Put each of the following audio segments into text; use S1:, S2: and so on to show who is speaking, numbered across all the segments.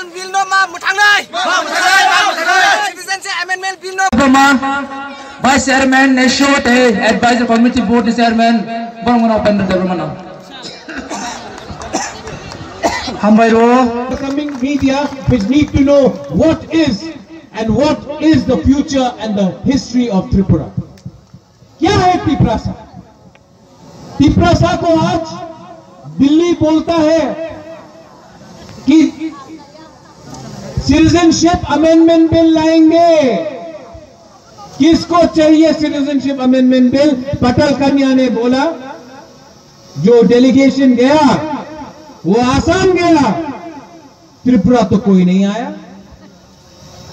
S1: Amendment Bill no ma mutangai. Citizenship Amendment Bill no.
S2: Vice Chairman Neshote, Advisory Committee Board Chairman, Bangona Open the Romano.
S3: The coming media which need to know what is the future and the history of Tripura. क्या है तिपरासा? तिपरासा को आज दिल्ली बोलता है कि citizenship amendment bill लाएंगे। किसको चाहिए सिटीजनशिप अमेंडमेंट बिल? पटल कन्या ने बोला। जो डेलीगेशन गया वो आसाम गया, त्रिपुरा तो कोई नहीं आया।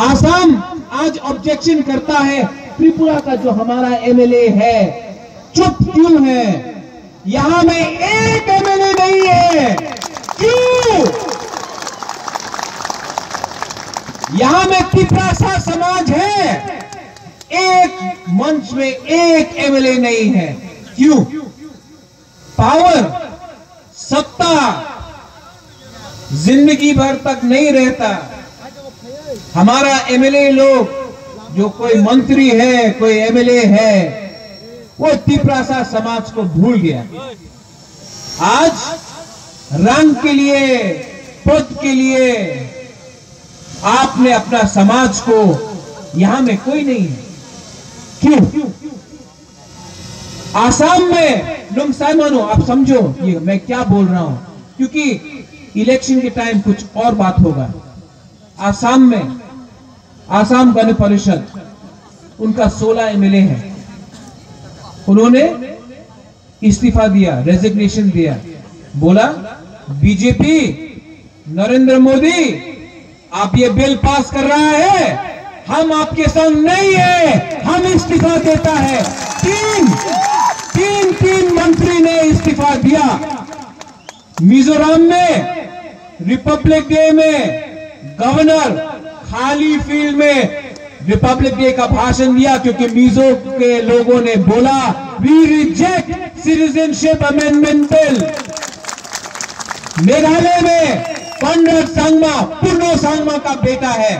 S3: आसाम आज ऑब्जेक्शन करता है, त्रिपुरा का जो हमारा एमएलए है चुप क्यों है? यहां में एक एमएलए नहीं है, क्यों? यहां में तिपरासा समाज है, एक मंच में एक एमएलए नहीं है, क्यों? पावर, सत्ता जिंदगी भर तक नहीं रहता। हमारा एमएलए लोग, जो कोई मंत्री है, कोई एमएलए है, वो तिपरासा समाज को भूल गया। आज रंग के लिए, पद के लिए आपने अपना समाज को, यहां में कोई नहीं है, क्यों? आसाम में लुंगसाइमानो, आप समझो ये मैं क्या बोल रहा हूं, क्योंकि इलेक्शन के टाइम कुछ और बात होगा। आसाम में आसाम गण परिषद, उनका 16 एमएलए है, उन्होंने इस्तीफा दिया, रेजिग्नेशन दिया। बोला बीजेपी, नरेंद्र मोदी आप ये बिल पास कर रहा है, हम आपके संग नहीं है, हम इस्तीफा देता है। तीन मंत्री ने इस्तीफा दिया। मिजोरम में रिपब्लिक डे में गवर्नर खाली फील्ड में रिपब्लिक डे का भाषण दिया, क्योंकि मिजो के लोगों ने बोला we reject citizenship amendment bill. Meghalaya में पंडित सांगमा, पूर्णो सांगमा का बेटा है,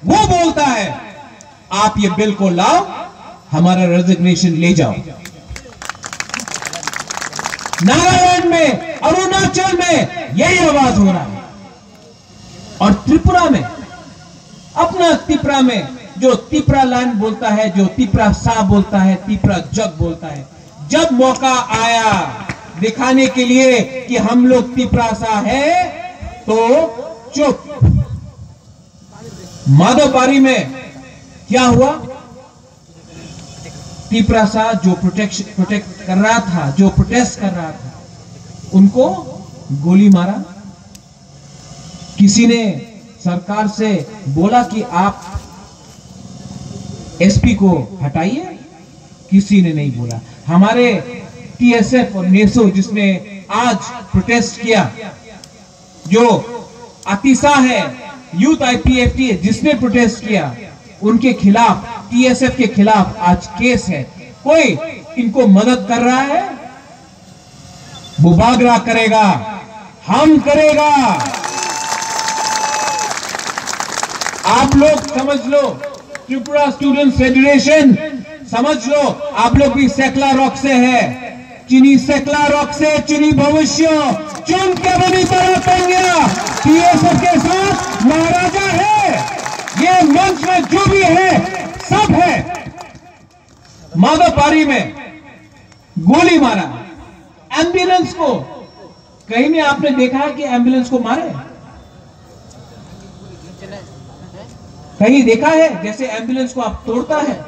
S3: वो बोलता है आप ये बिल को लाओ, हमारा रेजिग्नेशन ले जाओ। नागालैंड में, अरुणाचल में यही आवाज हो रहा है। और त्रिपुरा में, अपना त्रिपुरा में जो तिपरा लैंड बोलता है, जो तिपरा सा बोलता है, तिपरा जग बोलता है, जब मौका आया दिखाने के लिए कि हम लोग तिपरा सा है, तो चुप। माधोपारी में क्या हुआ? तिपरा सा जो प्रोटेक्ट कर रहा था, जो प्रोटेस्ट कर रहा था, उनको गोली मारा। किसी ने सरकार से बोला कि आप एसपी को हटाइए, किसी ने नहीं बोला। हमारे टीएसएफ और नेसो जिसने आज प्रोटेस्ट किया, जो अतिसा है, यूथ आईपीएफटी जिसने प्रोटेस्ट किया, उनके खिलाफ, टीएसएफ के खिलाफ आज केस है। कोई इनको मदद कर रहा है? बुबागरा करेगा, हम करेगा। आप लोग समझ लो, त्रिपुरा स्टूडेंट फेडरेशन समझ लो, आप लोग भी सेकला रॉक से है, चीनी सेकला रॉक से, चीनी भविष्य चुन के बनी तरह पेंगया टीएसएफ के साथ महाराजा है। ये मंच में जो भी है सब है। माधोपारी में गोली मारा, एम्बुलेंस को, कहीं में आपने देखा है कि एम्बुलेंस को मारे? कहीं देखा है जैसे एम्बुलेंस को आप तोड़ता है?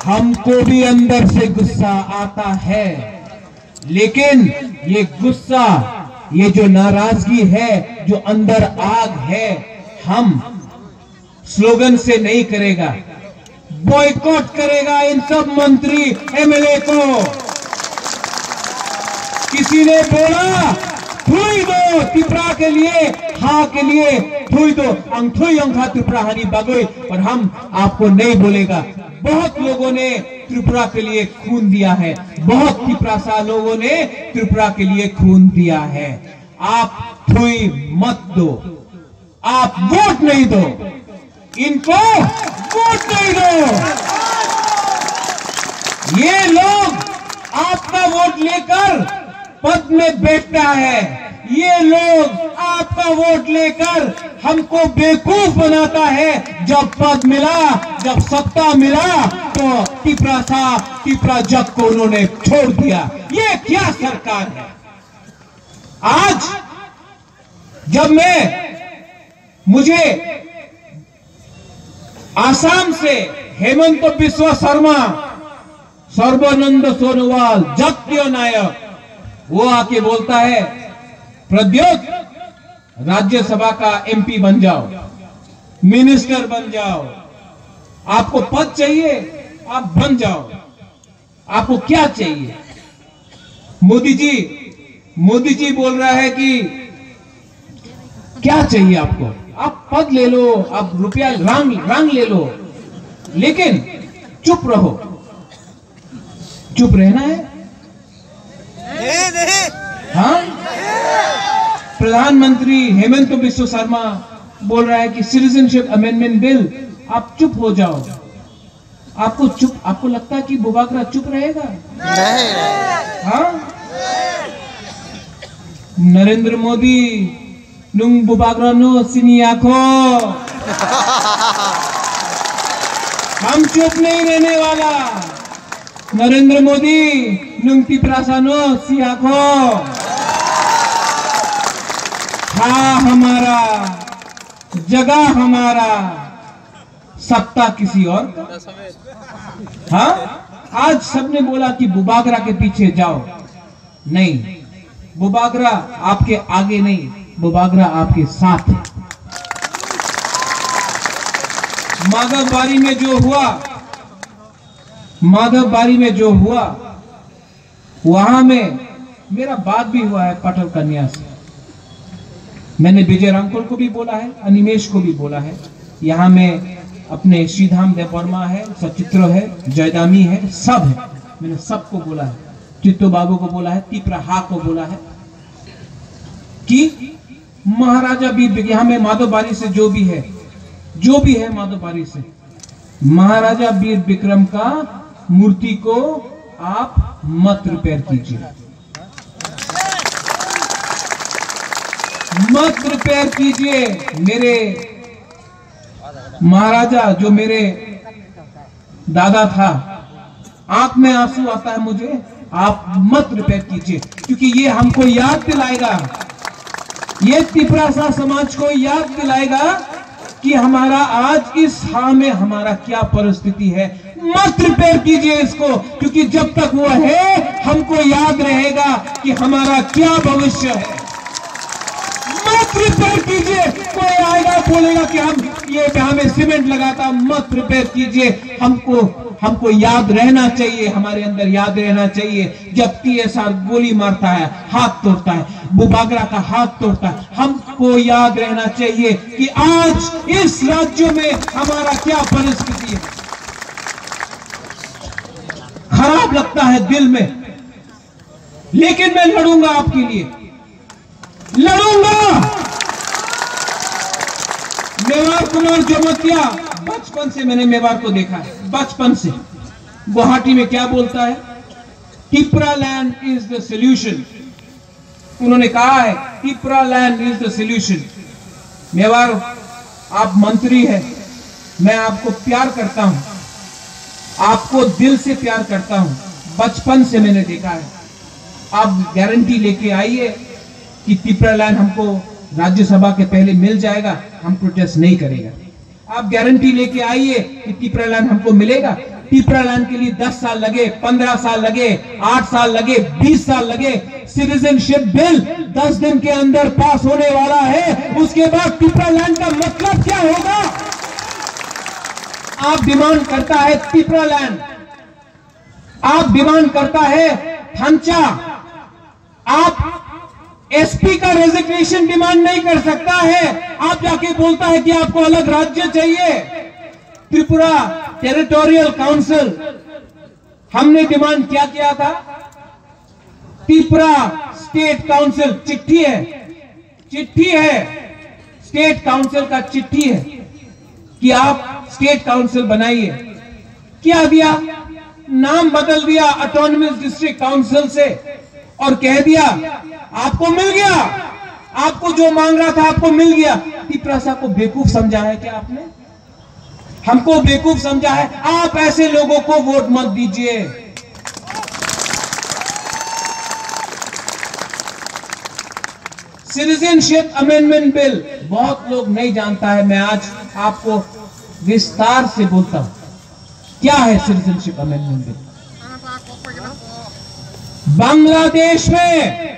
S3: हमको भी अंदर से गुस्सा आता है, लेकिन ये गुस्सा, ये जो नाराजगी है, जो अंदर आग है, हम स्लोगन से नहीं करेगा, बॉयकॉट करेगा इन सब मंत्री एमएलए को। किसी ने बोला थुई दो त्रिपुरा के लिए, हाँ के लिए थुई दो, अंगथुई अंखा त्रिपुरा हनी बगोई, पर हम आपको नहीं बोलेगा। बहुत लोगों ने त्रिपुरा के लिए खून दिया है, बहुत त्रिपुरा लोगों ने त्रिपुरा के लिए खून दिया है। आप थुई मत दो, आप वोट नहीं दो, इनको वोट नहीं दो। ये लोग आपका वोट लेकर पद में बैठता है, ये लोग आपका वोट लेकर हमको बेवकूफ बनाता है। जब पद मिला, जब सत्ता मिला, तो टिपरा जग को उन्होंने छोड़ दिया। ये क्या सरकार है? आज जब मुझे आसाम से हेमंत बिस्वा शर्मा, सर्बानंद सोनोवाल, जगदेव नायक, वो आके बोलता है प्रद्योत राज्यसभा का एमपी बन जाओ, मिनिस्टर बन जाओ, आपको पद चाहिए आप बन जाओ, आपको क्या चाहिए? मोदी जी बोल रहा है कि क्या चाहिए आपको? आप पद ले लो, आप रुपया रंग ले लो, लेकिन चुप रहो। चुप रहना है?
S1: नहीं।
S3: हाँ, प्रधानमंत्री हेमंत बिस्वा शर्मा बोल रहा है कि सिटीजनशिप अमेंडमेंट बिल, आप चुप हो जाओ। आपको लगता है कि बुबागरा चुप रहेगा?
S1: नहीं।
S3: हाँ, नरेंद्र मोदी नुंग बुबागरा नो सिनी आखो, हम चुप नहीं रहने वाला। नरेंद्र मोदी नुंग टिपरासानो सियाखो, हाँ हमारा, जगह हमारा, सत्ता किसी और का। हाँ, आज सबने बोला कि बुबागरा के पीछे जाओ, नहीं, बुबागरा आपके आगे नहीं, बुबागरा आपके साथ है। माधवबारी में जो हुआ वहां में मेरा बात भी हुआ है पटल कन्या से। मैंने विजय रामकोल को भी बोला है, अनिमेश को भी बोला है। यहाँ में अपने श्रीधाम देववर्मा है, सचित्र है, जयदामी है, सब है। मैंने सबको बोला है, चित्तो बाबू को बोला है, तिपरा को बोला है कि महाराजा बीर, यहाँ में माधवबारी से जो भी है माधवबारी से, महाराजा वीर विक्रम का मूर्ति को आप मत रिपेयर कीजिए, मत रिपेयर कीजिए। मेरे महाराजा जो मेरे दादा था, आंख में आंसू आता है मुझे, आप मत रिपेयर कीजिए, क्योंकि ये हमको याद दिलाएगा, ये तिपरा समाज को याद दिलाएगा कि हमारा आज इस हां में हमारा क्या परिस्थिति है। मत रिपेयर कीजिए इसको, क्योंकि जब तक वो है हमको याद रहेगा कि हमारा क्या भविष्य है। मत रिपेयर कीजिए। कोई आएगा बोलेगा कि हम ये हमें सीमेंट लगाता, मत रिपेयर कीजिए। हमको याद रहना चाहिए, हमारे अंदर याद रहना चाहिए, जब TSR गोली मारता है, हाथ तोड़ता है, बुबागरा का हाथ तोड़ता है, हमको याद रहना चाहिए कि आज इस राज्य में हमारा क्या परिस्थिति है। खराब लगता है दिल में, लेकिन मैं लड़ूंगा आपके लिए, लड़ूंगा। मेवाड़ कुमार जमतिया, बचपन से मैंने मेवाड़ को देखा है, बचपन से। गुवाहाटी में क्या बोलता है? Tipra land is the solution. उन्होंने कहा है Tipra land is the solution. Mewar, आप मंत्री हैं, मैं आपको प्यार करता हूं, आपको दिल से प्यार करता हूं, बचपन से मैंने देखा है। आप गारंटी लेके आइए कि टिपरा लैंड हमको राज्यसभा के पहले मिल जाएगा, हम प्रोटेस्ट नहीं करेगा। आप गारंटी लेके आइए कि टिपरा लैंड हमको मिलेगा। टिपरा लैंड के लिए 10 साल लगे, 15 साल लगे, 8 साल लगे, 20 साल लगे, सिटीजनशिप बिल 10 दिन के अंदर पास होने वाला है। उसके बाद टिपरा लैंड का मतलब क्या होगा? आप डिमांड करता है टिपरा लैंड, आप डिमांड करता है थांचा, आप एसपी का रेजिग्नेशन डिमांड नहीं कर सकता है। आप जाके बोलता है कि आपको अलग राज्य चाहिए। त्रिपुरा टेरिटोरियल काउंसिल हमने डिमांड क्या किया था? त्रिपुरा स्टेट काउंसिल, चिट्ठी है स्टेट काउंसिल का चिट्ठी है कि आप स्टेट काउंसिल बनाइए। क्या दिया? नाम बदल दिया ऑटोनमस डिस्ट्रिक्ट काउंसिल से और कह दिया आपको मिल गया, आपको जो मांग रहा था आपको मिल गया। त्रिपुरा को बेवकूफ समझा है क्या आपने? हमको बेवकूफ समझा है? आप ऐसे लोगों को वोट मत दीजिए। सिटीजनशिप अमेंडमेंट बिल बहुत लोग नहीं जानता है, मैं आज आपको विस्तार से बोलता हूं। क्या है सिटीजनशिप अमेंडमेंट बिल? बांग्लादेश में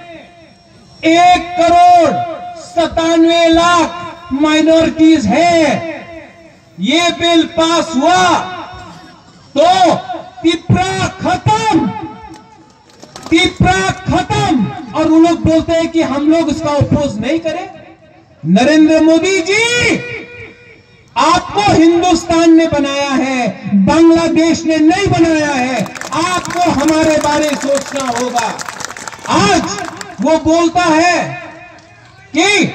S3: 1,97,00,000 माइनॉरिटीज है। ये बिल पास हुआ तो त्रिपुरा खत्म। और वो लोग बोलते हैं कि हम लोग इसका अपोज नहीं करें। नरेंद्र मोदी जी, आपको हिंदुस्तान ने बनाया है, बांग्लादेश ने नहीं बनाया है। आपको हमारे बारे सोचना होगा। आज वो बोलता है कि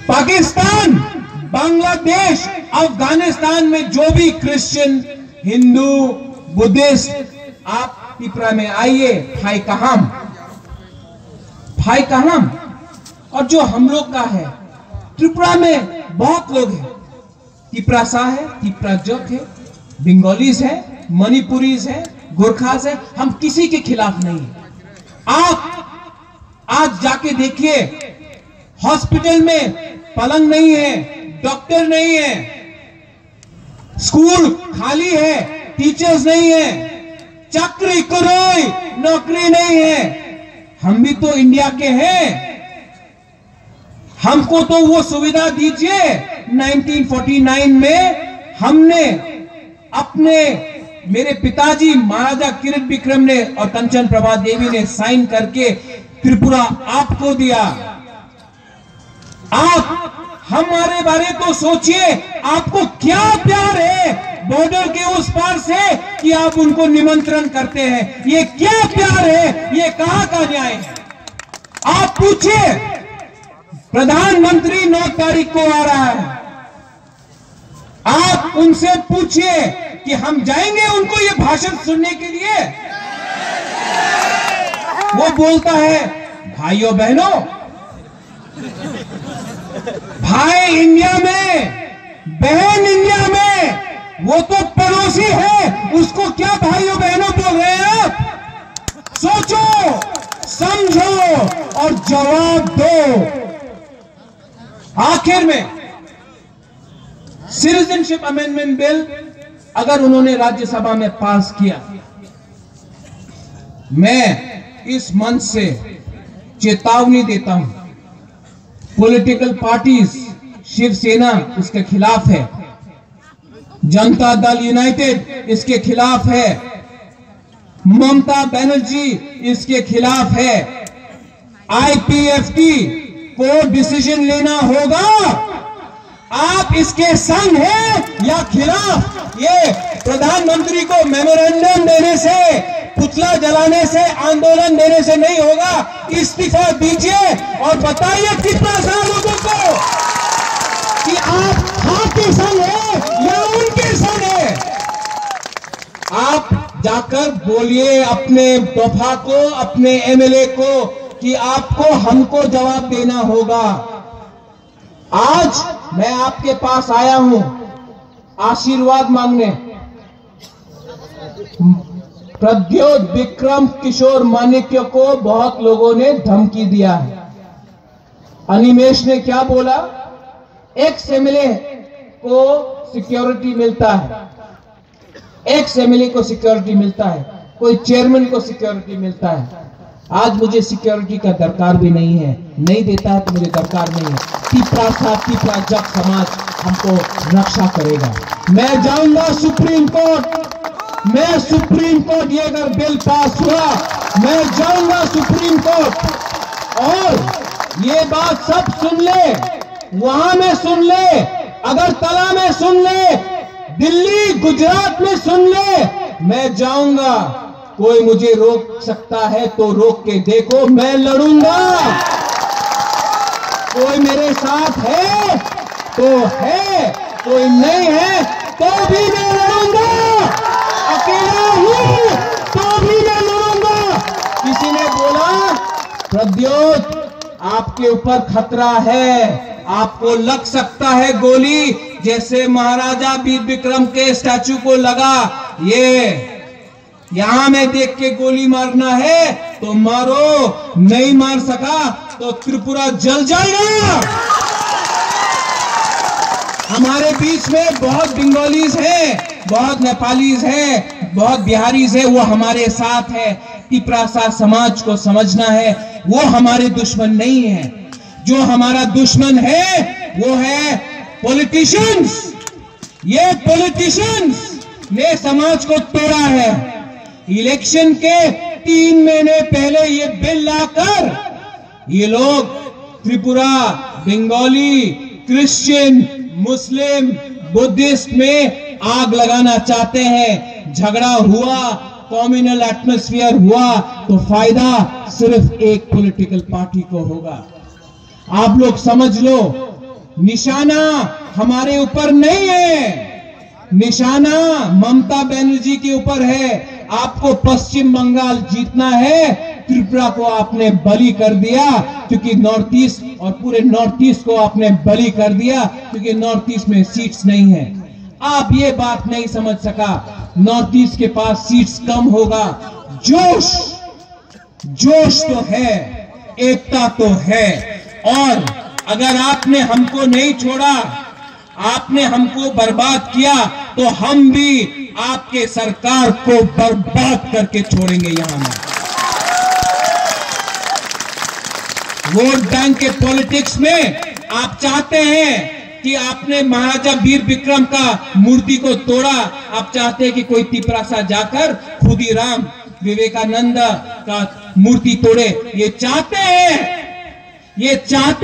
S3: पाकिस्तान, बांग्लादेश, अफगानिस्तान में जो भी क्रिश्चियन, हिंदू, बुद्धिस्ट, आप त्रिपुरा में आइए, भाई का हम। और जो हम लोग का है, त्रिपुरा में बहुत लोग हैं। त्रिपुरासा है, त्रिपुरा जक है, बंगालीज है, मणिपुरीज है, गोरखास है। हम किसी के खिलाफ नहीं है। आप आज जाके देखिए, हॉस्पिटल में पलंग नहीं है, डॉक्टर नहीं है, स्कूल खाली है, टीचर्स नहीं है, चाकरी कोई नौकरी नहीं है। हम भी तो इंडिया के हैं, हमको तो वो सुविधा दीजिए। 1949 में हमने मेरे पिताजी महाराजा किरीट विक्रम ने और कंचन प्रभा देवी ने साइन करके त्रिपुरा आपको दिया। आप हमारे बारे तो सोचिए, आपको क्या प्यार है बॉर्डर के उस पार से कि आप उनको निमंत्रण करते हैं? ये क्या प्यार है? ये कहां का न्याय है? आप पूछिए, प्रधानमंत्री 9 तारीख को आ रहा है, आप उनसे पूछिए कि हम जाएंगे उनको ये भाषण सुनने के लिए? वो बोलता है भाइयों बहनों, भाई इंडिया में, बहन इंडिया में, वो तो पड़ोसी है, उसको क्या भाइयों बहनों बोल रहे हैं आप? सोचो, समझो और जवाब दो। आखिर में सिटीजनशिप अमेंडमेंट बिल अगर उन्होंने राज्यसभा में पास किया, मैं इस मंच से चेतावनी देता हूं, पॉलिटिकल पार्टीज, शिवसेना इसके खिलाफ है, जनता दल यूनाइटेड इसके खिलाफ है, ममता बनर्जी इसके खिलाफ है। IPFT को डिसीजन लेना होगा, आप इसके संग हैं या खिलाफ। ये प्रधानमंत्री को मेमोरेंडम देने से, पुतला जलाने से, आंदोलन देने से नहीं होगा। इस्तीफा दीजिए और बताइए कितना साल लोगों को कि आप हाँ के संग है या उनके संग है। आप जाकर बोलिए अपने तोहफा को, अपने MLA को कि आपको हमको जवाब देना होगा। आज मैं आपके पास आया हूं आशीर्वाद मांगने। प्रद्योत विक्रम किशोर माणिक्य को बहुत लोगों ने धमकी दिया है। अनिमेश ने क्या बोला? एक्स MLA को सिक्योरिटी मिलता है, एक्स MLA को सिक्योरिटी मिलता है, कोई चेयरमैन को सिक्योरिटी मिलता है। आज मुझे सिक्योरिटी का दरकार भी नहीं है, नहीं देता है तो मुझे दरकार नहीं है। त्रिपुरा जग समाज हमको रक्षा करेगा। मैं जाऊंगा सुप्रीम कोर्ट, मैं सुप्रीम कोर्ट, ये अगर बिल पास हुआ मैं जाऊंगा सुप्रीम कोर्ट और ये बात सब सुन ले, वहां में सुन ले, अगरतला में सुन ले, दिल्ली गुजरात में सुन ले, मैं जाऊंगा। कोई मुझे रोक सकता है तो रोक के देखो, मैं लड़ूंगा। कोई मेरे साथ है तो है, कोई नहीं है तो भी मैं लड़ूंगा। अकेला हूं तो भी मैं लड़ूंगा। किसी ने बोला प्रद्योत आपके ऊपर खतरा है, आपको लग सकता है गोली, जैसे महाराजा वीर विक्रम के स्टैचू को लगा। ये यहां में देख के गोली मारना है तो मारो, नहीं मार सका तो त्रिपुरा जल जाएगा। हमारे बीच में बहुत बंगालीज हैं, बहुत नेपालीज हैं, बहुत बिहारीज हैं, वो हमारे साथ है। तिपरासा समाज को समझना है, वो हमारे दुश्मन नहीं है। जो हमारा दुश्मन है वो है पॉलिटिशियंस। ये पॉलिटिशियंस ने समाज को तोड़ा है। इलेक्शन के 3 महीने पहले ये बिल लाकर ये लोग त्रिपुरा, बंगाली, क्रिश्चियन, मुस्लिम, बुद्धिस्ट में आग लगाना चाहते हैं। झगड़ा हुआ, कम्युनल एटमॉस्फेयर हुआ तो फायदा सिर्फ एक पॉलिटिकल पार्टी को होगा। आप लोग समझ लो, निशाना हमारे ऊपर नहीं है, निशाना ममता बनर्जी के ऊपर है। आपको पश्चिम बंगाल जीतना है, त्रिपुरा को आपने बलि कर दिया क्योंकि नॉर्थ ईस्ट और पूरे नॉर्थ ईस्ट को आपने बलि कर दिया क्योंकि नॉर्थ ईस्ट में सीट्स नहीं है। आप ये बात नहीं समझ सका, नॉर्थ ईस्ट के पास सीट्स कम होगा। जोश तो है, एकता तो है। और अगर आपने हमको नहीं छोड़ा, आपने हमको बर्बाद किया तो हम भी आपके सरकार को बर्बाद करके छोड़ेंगे। यहां में वोट बैंक के पॉलिटिक्स में आप चाहते हैं कि आपने महाराजा वीर विक्रम का मूर्ति को तोड़ा, आप चाहते हैं कि कोई तिपरासा जाकर खुदीराम विवेकानंद का मूर्ति तोड़े। ये चाहते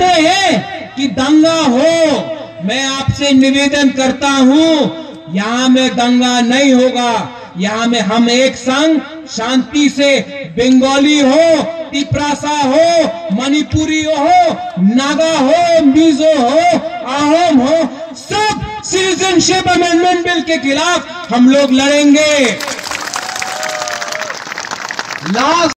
S3: हैं कि दंगा हो। मैं आपसे निवेदन करता हूं, यहां में दंगा नहीं होगा। यहां में हम एक संग शांति से, बंगाली हो, तिपरासा हो, मणिपुरी हो, नागा हो, मिजो हो, आहम हो, सब सिटीजनशिप अमेंडमेंट बिल के खिलाफ हम लोग लड़ेंगे। लास्ट